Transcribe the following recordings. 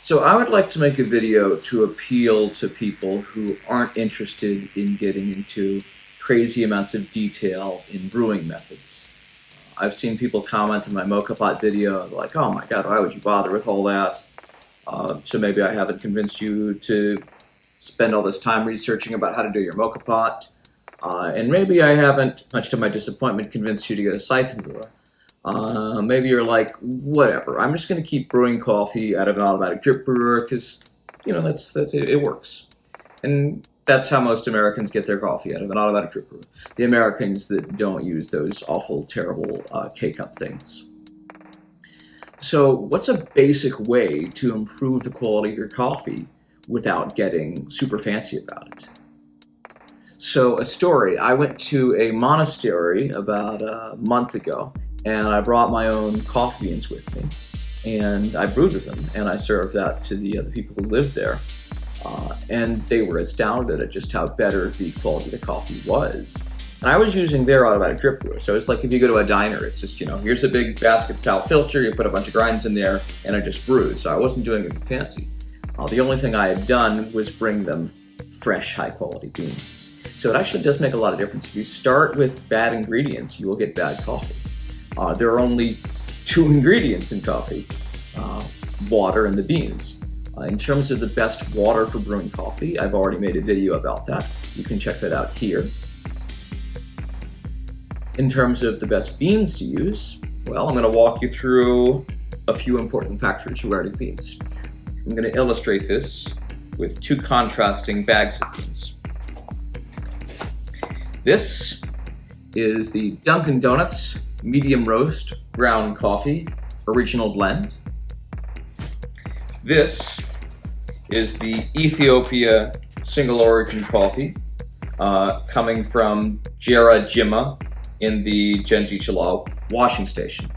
So I would like to make a video to appeal to people who aren't interested in getting into crazy amounts of detail in brewing methods. I've seen people comment on my mocha pot video like, oh my god, why would you bother with all that? So maybe I haven't convinced you to spend all this time researching about how to do your mocha pot. And maybe I haven't, much to my disappointment, convinced you to get a siphon brewer. Maybe you're like, whatever, I'm just going to keep brewing coffee out of an automatic drip brewer because, that's it works. And that's how most Americans get their coffee, out of an automatic drip brewer. The Americans that don't use those awful, terrible K-cup things. So what's a basic way to improve the quality of your coffee without getting super fancy about it? So a story, I went to a monastery about a month ago, and I brought my own coffee beans with me, and I brewed with them, and I served that to the people who lived there. And they were astounded at just how better the quality of the coffee was. And I was using their automatic drip brewer, so it's like if you go to a diner, it's just, here's a big basket-style filter, you put a bunch of grinds in there, and I just brewed, so I wasn't doing anything fancy. The only thing I had done was bring them fresh, high-quality beans. So it actually does make a lot of difference. If you start with bad ingredients, you will get bad coffee. There are only two ingredients in coffee, water and the beans. In terms of the best water for brewing coffee, I've already made a video about that. You can check that out here. In terms of the best beans to use, well, I'm going to walk you through a few important factors regarding beans. I'm going to illustrate this with two contrasting bags of beans. This is the Dunkin' Donuts medium roast ground coffee original blend. This is the Ethiopia single origin coffee coming from Jera Jimma in the Genji Chala washing station.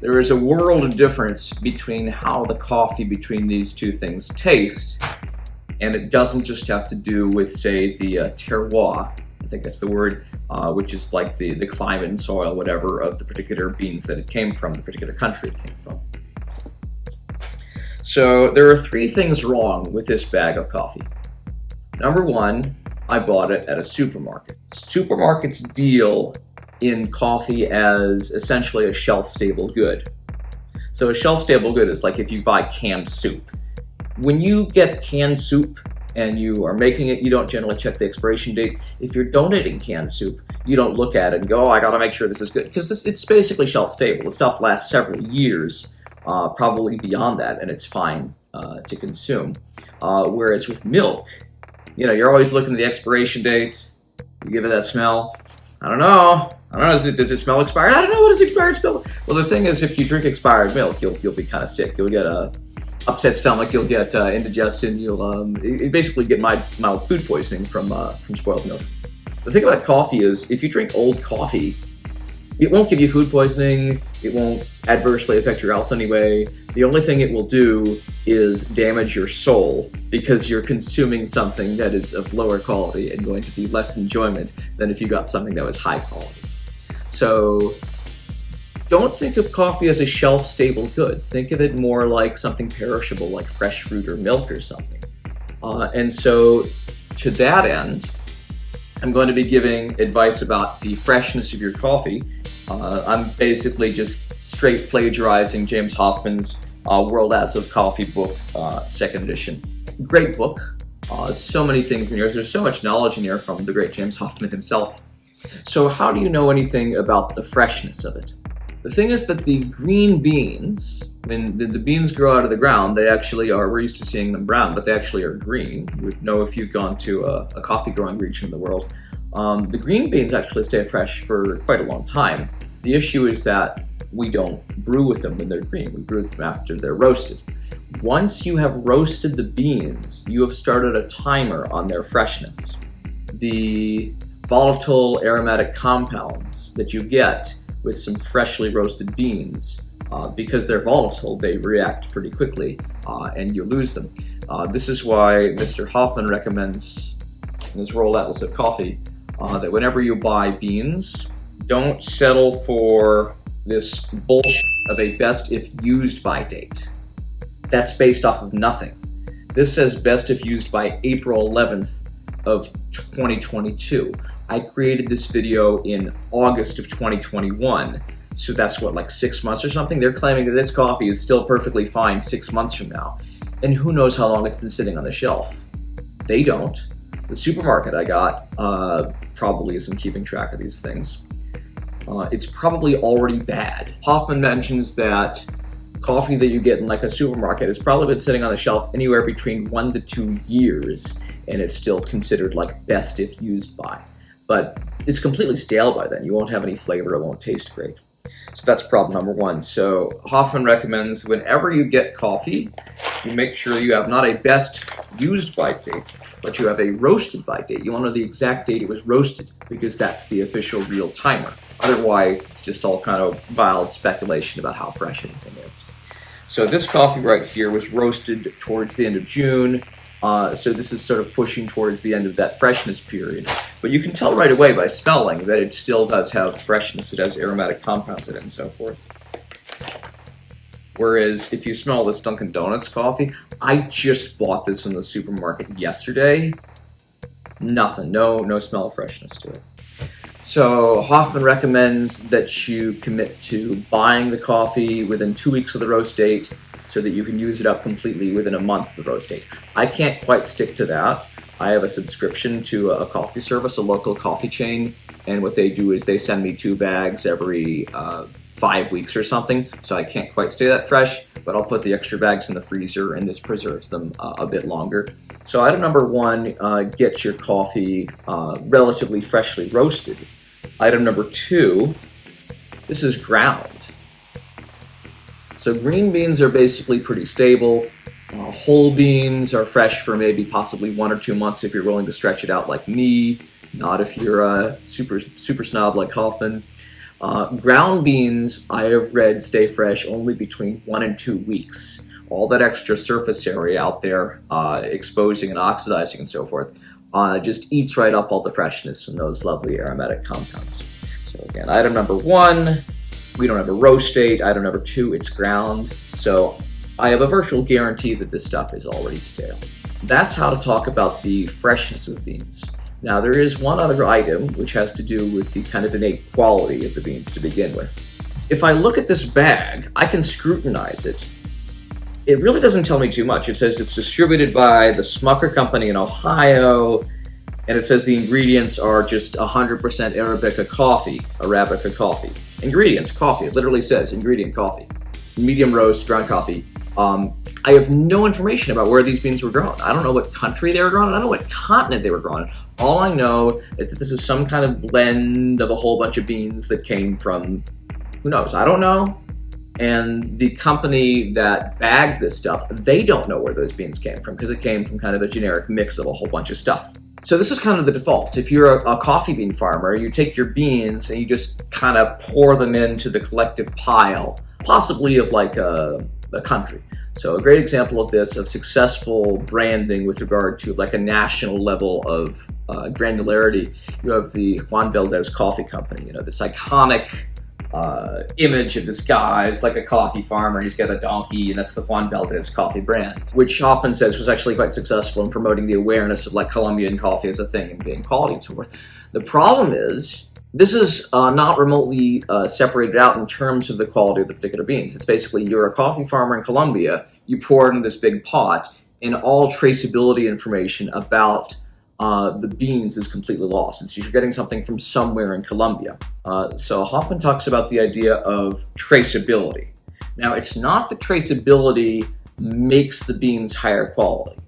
There is a world of difference between how the coffee between these two things taste, and it doesn't just have to do with, say, the terroir, I think that's the word, which is like the climate and soil, whatever, of the particular beans that it came from, the particular country it came from. So there are three things wrong with this bag of coffee. Number one, I bought it at a supermarket. Supermarkets deal in coffee as essentially a shelf-stable good. So a shelf-stable good is like if you buy canned soup. When you get canned soup and you are making it, you don't generally check the expiration date. If you're donating canned soup, you don't look at it and go, oh, I gotta make sure this is good. Because it's basically shelf-stable. The stuff lasts several years, probably beyond that, and it's fine to consume. Whereas with milk, you're always looking at the expiration dates. You give it that smell. I don't know. Does it smell expired? I don't know. What does expired smell? Well, the thing is, if you drink expired milk, you'll be kind of sick. You'll get a upset stomach. You'll get indigestion. You'll basically get mild food poisoning from spoiled milk. The thing about coffee is, if you drink old coffee, it won't give you food poisoning. It won't adversely affect your health anyway. The only thing it will do is damage your soul because you're consuming something that is of lower quality and going to be less enjoyment than if you got something that was high quality. So don't think of coffee as a shelf-stable good. Think of it more like something perishable, like fresh fruit or milk or something. And so to that end, I'm going to be giving advice about the freshness of your coffee. I'm basically just straight plagiarizing James Hoffman's World As of Coffee book, second edition. Great book. So many things in here. There's so much knowledge in here from the great James Hoffman himself. So how do you know anything about the freshness of it? The thing is that the green beans, when the beans grow out of the ground, they actually are, we're used to seeing them brown, but they actually are green. You would know if you've gone to a coffee growing region in the world. The green beans actually stay fresh for quite a long time. The issue is that we don't brew with them when they're green. We brew with them after they're roasted. Once you have roasted the beans, you have started a timer on their freshness. The volatile aromatic compounds that you get with some freshly roasted beans, because they're volatile, they react pretty quickly and you lose them. This is why Mr. Hoffman recommends in his World Atlas of Coffee that whenever you buy beans, don't settle for this bullshit of a best if used by date. That's based off of nothing. This says best if used by April 11th of 2022. I created this video in August of 2021. So that's what, like 6 months or something? They're claiming that this coffee is still perfectly fine 6 months from now. And who knows how long it's been sitting on the shelf. They don't. The supermarket I got probably isn't keeping track of these things. It's probably already bad. Hoffman mentions that coffee that you get in like a supermarket has probably been sitting on the shelf anywhere between 1 to 2 years, and it's still considered like best if used by. But it's completely stale by then. You won't have any flavor, it won't taste great. So that's problem number one. So Hoffman recommends whenever you get coffee, you make sure you have not a best used by date, but you have a roasted by date. You want to know the exact date it was roasted, because that's the official real timer. Otherwise, it's just all kind of wild speculation about how fresh anything is. So this coffee right here was roasted towards the end of June. So this is sort of pushing towards the end of that freshness period. But you can tell right away by smelling that it still does have freshness. It has aromatic compounds in it and so forth. Whereas if you smell this Dunkin' Donuts coffee, I just bought this in the supermarket yesterday. Nothing, no smell of freshness to it. So Hoffman recommends that you commit to buying the coffee within 2 weeks of the roast date, so that you can use it up completely within a month of the roast date. I can't quite stick to that. I have a subscription to a coffee service, a local coffee chain, and what they do is they send me 2 bags every 5 weeks or something, so I can't quite stay that fresh, but I'll put the extra bags in the freezer, and this preserves them a bit longer. So item number 1, get your coffee relatively freshly roasted. Item number 2, this is ground. So green beans are basically pretty stable. Whole beans are fresh for maybe possibly 1 or 2 months if you're willing to stretch it out like me, not if you're a super snob like Hoffman. Ground beans, I have read, stay fresh only between 1 and 2 weeks. All that extra surface area out there, exposing and oxidizing and so forth, just eats right up all the freshness and those lovely aromatic compounds. So again, item number 1, we don't have a roast date. Item number 2, it's ground. So I have a virtual guarantee that this stuff is already stale. That's how to talk about the freshness of beans. Now there is one other item which has to do with the kind of innate quality of the beans to begin with. If I look at this bag, I can scrutinize it. It really doesn't tell me too much. It says it's distributed by the Smucker Company in Ohio, and it says the ingredients are just 100% Arabica coffee. Ingredient, coffee. It literally says ingredient, coffee. Medium roast, ground coffee. I have no information about where these beans were grown. I don't know what country they were grown in. I don't know what continent they were grown in. All I know is that this is some kind of blend of a whole bunch of beans that came from, who knows? I don't know. And the company that bagged this stuff, they don't know where those beans came from, because it came from kind of a generic mix of a whole bunch of stuff. So this is kind of the default. If you're a coffee bean farmer, you take your beans and you just kind of pour them into the collective pile, possibly of like a country. So a great example of this, of successful branding with regard to like a national level of granularity, you have the Juan Valdez Coffee Company, this iconic image of this guy is like a coffee farmer. He's got a donkey, and that's the Juan Valdez coffee brand, which Hoffman says was actually quite successful in promoting the awareness of like Colombian coffee as a thing and being quality and so forth. The problem is, this is not remotely separated out in terms of the quality of the particular beans. It's basically, you're a coffee farmer in Colombia, you pour it into this big pot, and all traceability information about the beans is completely lost. It's you're getting something from somewhere in Colombia. So Hoffman talks about the idea of traceability. Now, it's not that traceability makes the beans higher quality.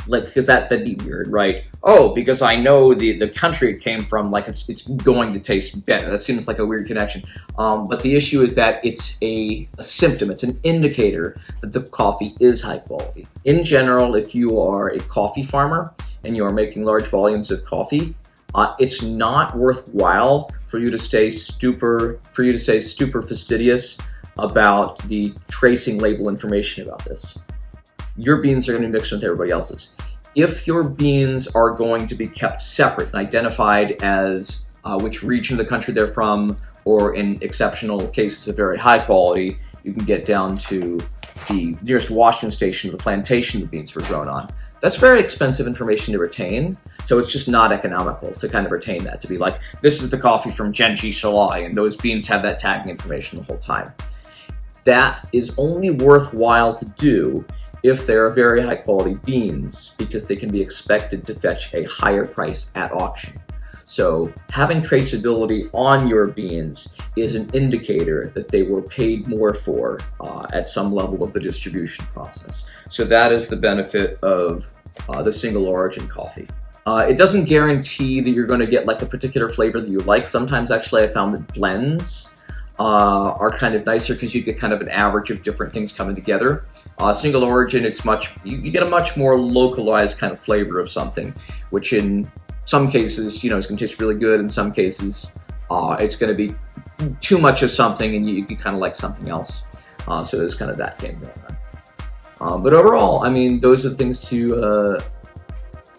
Like, because that'd be weird, right? Oh, because I know the country it came from, like it's going to taste better. That seems like a weird connection. But the issue is that it's a symptom. It's an indicator that the coffee is high quality. In general, if you are a coffee farmer and you are making large volumes of coffee, it's not worthwhile for you to stay super fastidious about the tracing label information about this. Your beans are going to be mixed with everybody else's. If your beans are going to be kept separate and identified as which region of the country they're from, or in exceptional cases of very high quality, you can get down to the nearest washing station of the plantation the beans were grown on. That's very expensive information to retain, so it's just not economical to kind of retain that, to be like, this is the coffee from Genji Shalai, and those beans have that tagging information the whole time. That is only worthwhile to do if they are very high quality beans, because they can be expected to fetch a higher price at auction. So having traceability on your beans is an indicator that they were paid more for at some level of the distribution process. So that is the benefit of the single origin coffee. It doesn't guarantee that you're going to get like a particular flavor that you like. Sometimes actually I found that blends are kind of nicer because you get kind of an average of different things coming together. Single origin, it's you get a much more localized kind of flavor of something, which in some cases, it's going to taste really good. In some cases, it's going to be too much of something and you kind of like something else. So there's kind of that game going on. But overall, I mean, those are things to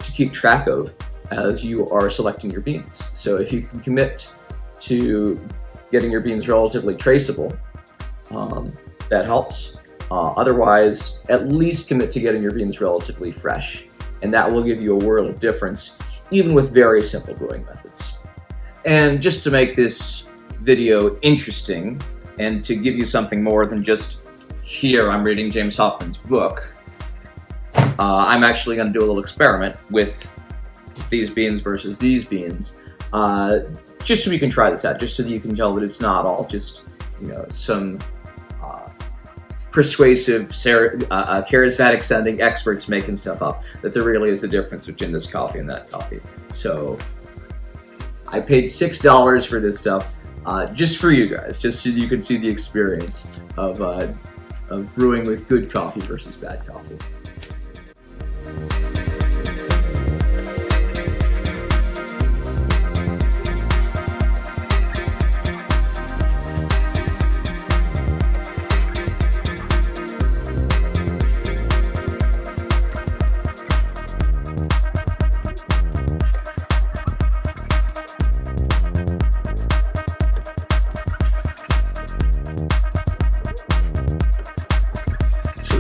keep track of as you are selecting your beans. So if you can commit to getting your beans relatively traceable, that helps. Otherwise, at least commit to getting your beans relatively fresh, and that will give you a world of difference, even with very simple brewing methods. And just to make this video interesting, and to give you something more than just, here I'm reading James Hoffman's book, I'm actually going to do a little experiment with these beans versus these beans, just so we can try this out, just so that you can tell that it's not all just, some persuasive, charismatic sounding experts making stuff up, that there really is a difference between this coffee and that coffee. So I paid $6 for this stuff, just for you guys, just so you can see the experience of brewing with good coffee versus bad coffee.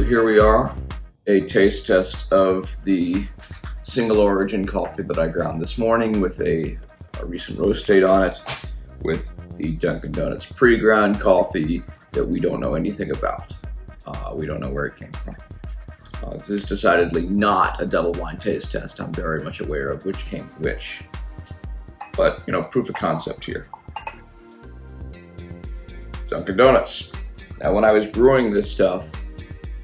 Here we are, a taste test of the single origin coffee that I ground this morning with a recent roast date on it, with the Dunkin' Donuts pre-ground coffee that we don't know anything about. We don't know where it came from. This is decidedly not a double-blind taste test. I'm very much aware of which came from which. But, proof of concept here. Dunkin' Donuts. Now, when I was brewing this stuff,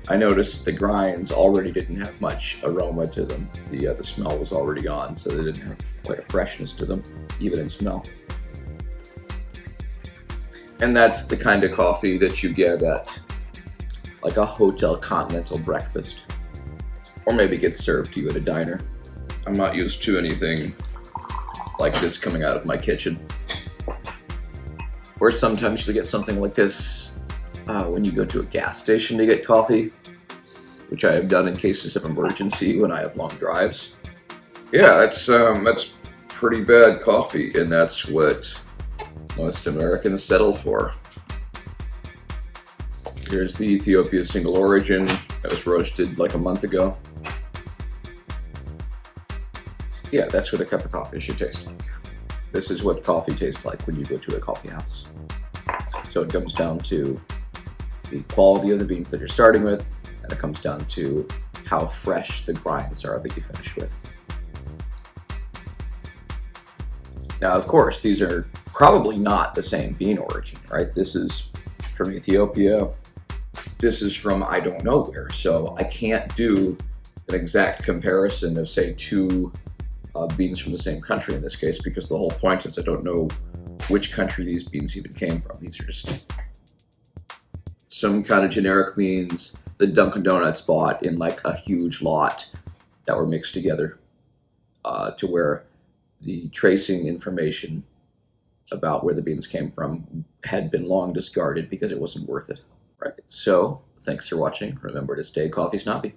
I noticed the grinds already didn't have much aroma to them. The smell was already gone, so they didn't have quite a freshness to them, even in smell. And that's the kind of coffee that you get at like a hotel continental breakfast, or maybe gets served to you at a diner. I'm not used to anything like this coming out of my kitchen. Or sometimes you get something like this when you go to a gas station to get coffee, which I have done in cases of emergency when I have long drives. Yeah, that's pretty bad coffee, and that's what most Americans settle for. Here's the Ethiopia single origin that was roasted like a month ago. Yeah, that's what a cup of coffee should taste like. This is what coffee tastes like when you go to a coffee house. So it comes down to the quality of the beans that you're starting with, and it comes down to how fresh the grinds are that you finish with. Now, of course, these are probably not the same bean origin, right? This is from Ethiopia. This is from I don't know where. So I can't do an exact comparison of, say, two beans from the same country in this case, because the whole point is I don't know which country these beans even came from. These are just some kind of generic beans that Dunkin' Donuts bought in like a huge lot that were mixed together to where the tracing information about where the beans came from had been long discarded because it wasn't worth it. Right. So thanks for watching. Remember to stay coffee snobby.